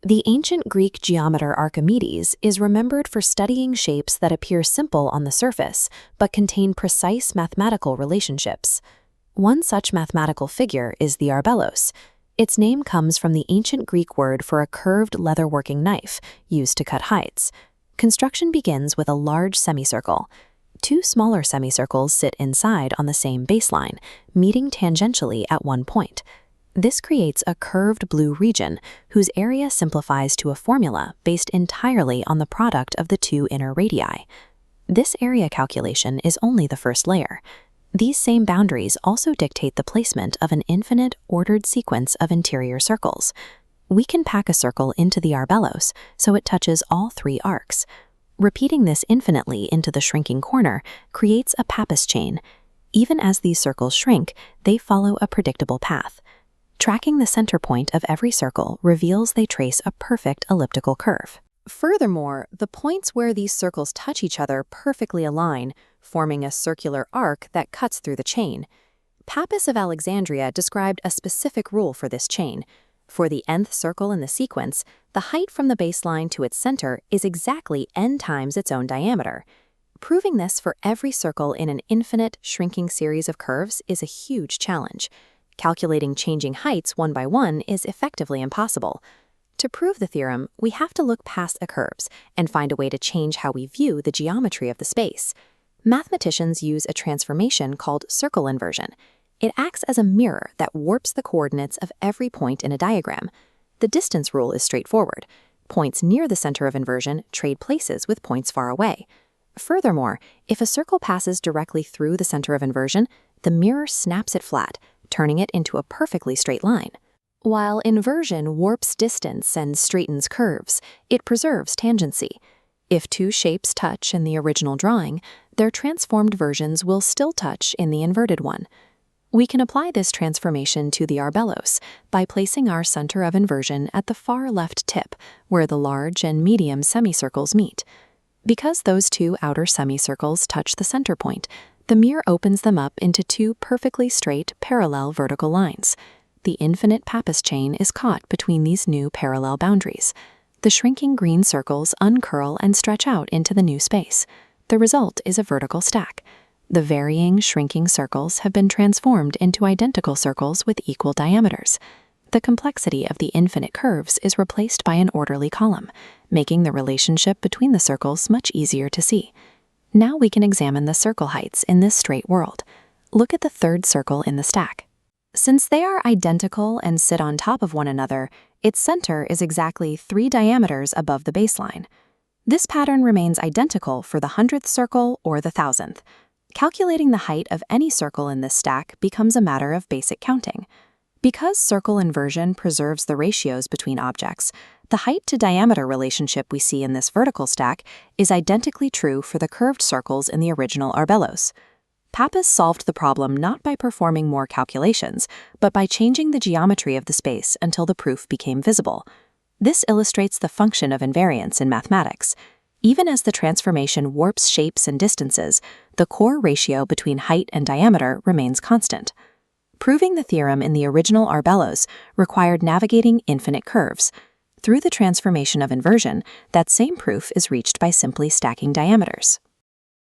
The ancient Greek geometer Archimedes is remembered for studying shapes that appear simple on the surface but contain precise mathematical relationships. One such mathematical figure is the Arbelos. Its name comes from the ancient Greek word for a curved leatherworking knife used to cut hides. Construction begins with a large semicircle. Two smaller semicircles sit inside on the same baseline, meeting tangentially at one point. This creates a curved blue region whose area simplifies to a formula based entirely on the product of the two inner radii. This area calculation is only the first layer. These same boundaries also dictate the placement of an infinite, ordered sequence of interior circles. We can pack a circle into the Arbelos so it touches all three arcs. Repeating this infinitely into the shrinking corner creates a Pappus chain. Even as these circles shrink, they follow a predictable path. Tracking the center point of every circle reveals they trace a perfect elliptical curve. Furthermore, the points where these circles touch each other perfectly align, forming a circular arc that cuts through the chain. Pappus of Alexandria described a specific rule for this chain. For the nth circle in the sequence, the height from the baseline to its center is exactly n times its own diameter. Proving this for every circle in an infinite, shrinking series of curves is a huge challenge. Calculating changing heights one by one is effectively impossible. To prove the theorem, we have to look past the curves and find a way to change how we view the geometry of the space. Mathematicians use a transformation called circle inversion. It acts as a mirror that warps the coordinates of every point in a diagram. The distance rule is straightforward. Points near the center of inversion trade places with points far away. Furthermore, if a circle passes directly through the center of inversion, the mirror snaps it flat, turning it into a perfectly straight line. While inversion warps distance and straightens curves, it preserves tangency. If two shapes touch in the original drawing, their transformed versions will still touch in the inverted one. We can apply this transformation to the Arbelos by placing our center of inversion at the far left tip, where the large and medium semicircles meet. Because those two outer semicircles touch the center point, the mirror opens them up into two perfectly straight, parallel vertical lines. The infinite Pappus chain is caught between these new parallel boundaries. The shrinking green circles uncurl and stretch out into the new space. The result is a vertical stack. The varying, shrinking circles have been transformed into identical circles with equal diameters. The complexity of the infinite curves is replaced by an orderly column, making the relationship between the circles much easier to see. Now we can examine the circle heights in this straight world. Look at the third circle in the stack. Since they are identical and sit on top of one another, its center is exactly 3 diameters above the baseline. This pattern remains identical for the 100th circle or the 1000th. Calculating the height of any circle in this stack becomes a matter of basic counting. Because circle inversion preserves the ratios between objects, the height-to-diameter relationship we see in this vertical stack is identically true for the curved circles in the original Arbelos. Pappus solved the problem not by performing more calculations, but by changing the geometry of the space until the proof became visible. This illustrates the function of invariance in mathematics. Even as the transformation warps shapes and distances, the core ratio between height and diameter remains constant. Proving the theorem in the original Arbelos required navigating infinite curves. Through the transformation of inversion, that same proof is reached by simply stacking diameters.